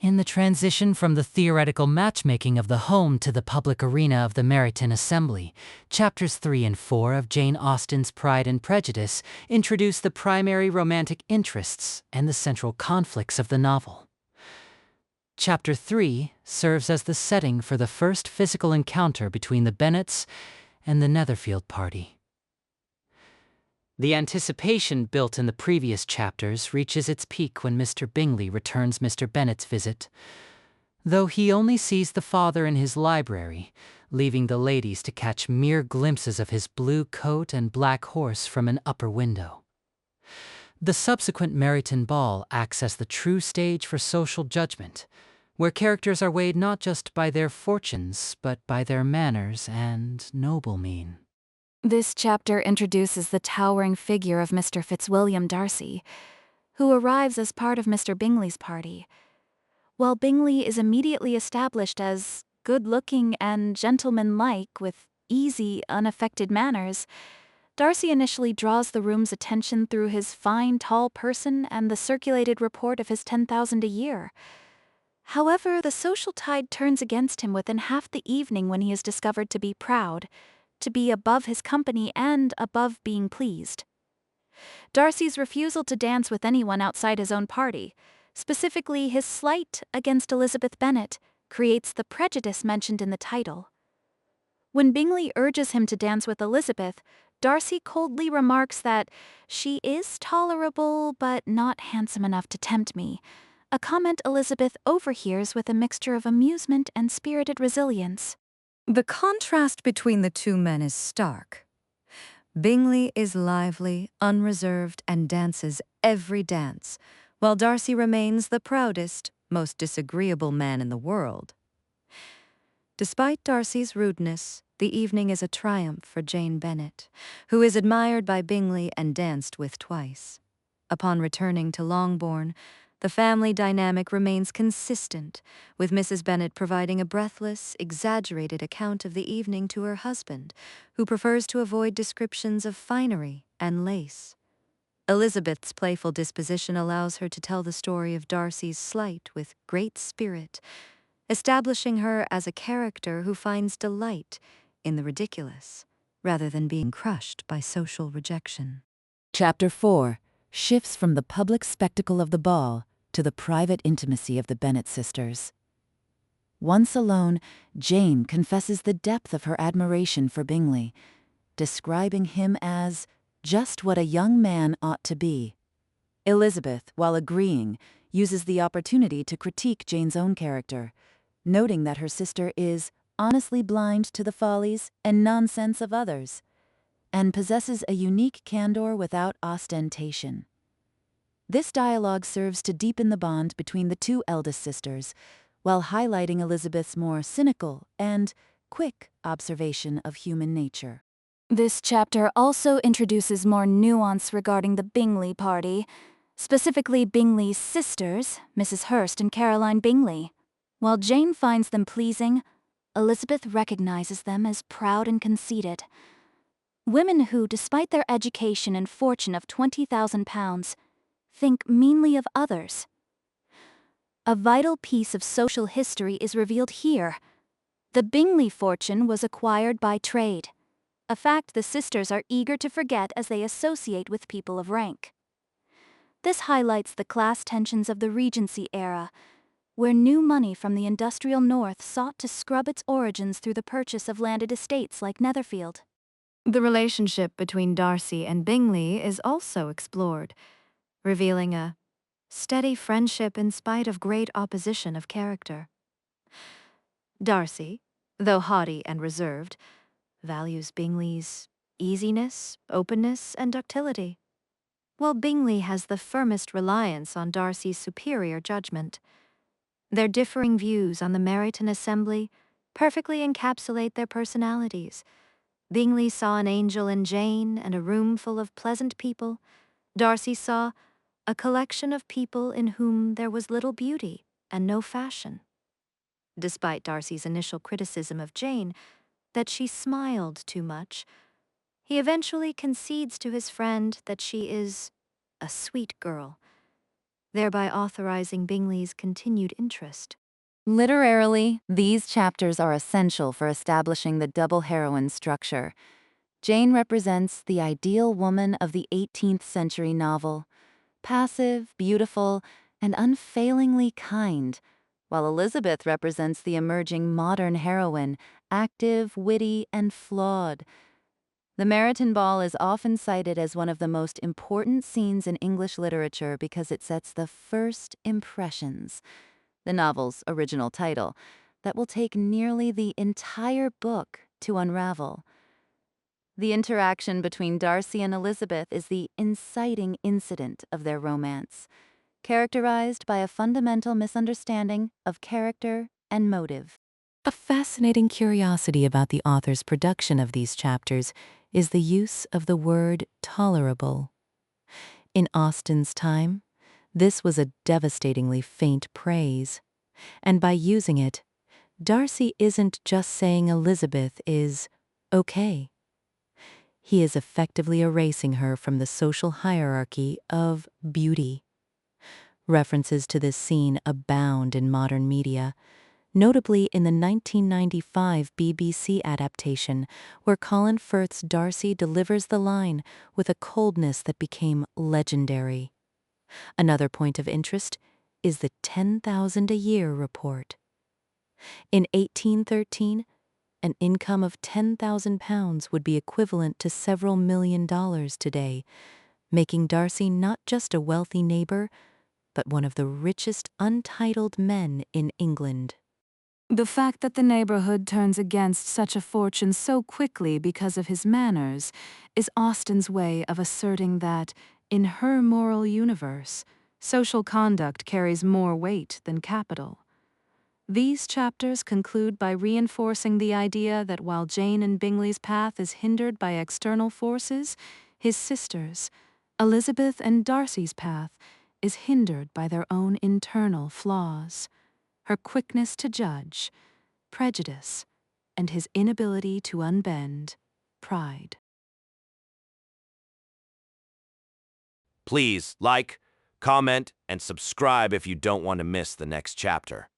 In the transition from the theoretical matchmaking of the home to the public arena of the Meryton Assembly, chapters 3 and 4 of Jane Austen's Pride and Prejudice introduce the primary romantic interests and the central conflicts of the novel. Chapter 3 serves as the setting for the first physical encounter between the Bennets and the Netherfield party. The anticipation built in the previous chapters reaches its peak when Mr. Bingley returns Mr. Bennet's visit, though he only sees the father in his library, leaving the ladies to catch mere glimpses of his blue coat and black horse from an upper window. The subsequent Meryton ball acts as the true stage for social judgment, where characters are weighed not just by their fortunes, but by their manners and noble mien. This chapter introduces the towering figure of Mr. Fitzwilliam Darcy, who arrives as part of Mr. Bingley's party. While Bingley is immediately established as good-looking and gentlemanlike with easy, unaffected manners, Darcy initially draws the room's attention through his fine, tall person and the circulated report of his 10,000 a year. However, the social tide turns against him within half the evening when he is discovered to be proud, to be above his company and above being pleased. Darcy's refusal to dance with anyone outside his own party, specifically his slight against Elizabeth Bennet, creates the prejudice mentioned in the title. When Bingley urges him to dance with Elizabeth, Darcy coldly remarks that she is tolerable but not handsome enough to tempt me, a comment Elizabeth overhears with a mixture of amusement and spirited resilience. The contrast between the two men is stark. Bingley is lively, unreserved, and dances every dance, while Darcy remains the proudest, most disagreeable man in the world. Despite Darcy's rudeness, the evening is a triumph for Jane Bennet, who is admired by Bingley and danced with twice. Upon returning to Longbourn, the family dynamic remains consistent, with Mrs. Bennet providing a breathless, exaggerated account of the evening to her husband, who prefers to avoid descriptions of finery and lace. Elizabeth's playful disposition allows her to tell the story of Darcy's slight with great spirit, establishing her as a character who finds delight in the ridiculous, rather than being crushed by social rejection. Chapter 4 shifts from the public spectacle of the ball to the private intimacy of the Bennet sisters. Once alone, Jane confesses the depth of her admiration for Bingley, describing him as just what a young man ought to be. Elizabeth, while agreeing, uses the opportunity to critique Jane's own character, noting that her sister is honestly blind to the follies and nonsense of others, and possesses a unique candor without ostentation. This dialogue serves to deepen the bond between the two eldest sisters, while highlighting Elizabeth's more cynical and quick observation of human nature. This chapter also introduces more nuance regarding the Bingley party, specifically Bingley's sisters, Mrs. Hurst and Caroline Bingley. While Jane finds them pleasing, Elizabeth recognizes them as proud and conceited. Women who, despite their education and fortune of £20,000, think meanly of others. A vital piece of social history is revealed here. The Bingley fortune was acquired by trade, a fact the sisters are eager to forget as they associate with people of rank. This highlights the class tensions of the Regency era, where new money from the industrial North sought to scrub its origins through the purchase of landed estates like Netherfield. The relationship between Darcy and Bingley is also explored, revealing a steady friendship in spite of great opposition of character. Darcy, though haughty and reserved, values Bingley's easiness, openness, and ductility, while Bingley has the firmest reliance on Darcy's superior judgment. Their differing views on the Meryton Assembly perfectly encapsulate their personalities. Bingley saw an angel in Jane and a room full of pleasant people. Darcy saw a collection of people in whom there was little beauty and no fashion. Despite Darcy's initial criticism of Jane, that she smiled too much, he eventually concedes to his friend that she is a sweet girl. thereby authorizing Bingley's continued interest. Literarily, these chapters are essential for establishing the double heroine structure. Jane represents the ideal woman of the 18th century novel, passive, beautiful, and unfailingly kind, while Elizabeth represents the emerging modern heroine, active, witty, and flawed. The Meryton Ball is often cited as one of the most important scenes in English literature because it sets the first impressions, the novel's original title, that will take nearly the entire book to unravel. The interaction between Darcy and Elizabeth is the inciting incident of their romance, characterized by a fundamental misunderstanding of character and motive. A fascinating curiosity about the author's production of these chapters is the use of the word tolerable. In Austen's time, this was a devastatingly faint praise, and by using it, Darcy isn't just saying Elizabeth is okay. He is effectively erasing her from the social hierarchy of beauty. References to this scene abound in modern media, notably in the 1995 BBC adaptation, where Colin Firth's Darcy delivers the line with a coldness that became legendary. Another point of interest is the 10,000 a year report. In 1813, an income of £10,000 would be equivalent to several $1,000,000 today, making Darcy not just a wealthy neighbor, but one of the richest untitled men in England. The fact that the neighborhood turns against such a fortune so quickly because of his manners is Austen's way of asserting that, in her moral universe, social conduct carries more weight than capital. These chapters conclude by reinforcing the idea that while Jane and Bingley's path is hindered by external forces, his sisters, Elizabeth and Darcy's path, is hindered by their own internal flaws. Her quickness to judge, prejudice, and his inability to unbend, pride. Please like, comment, and subscribe if you don't want to miss the next chapter.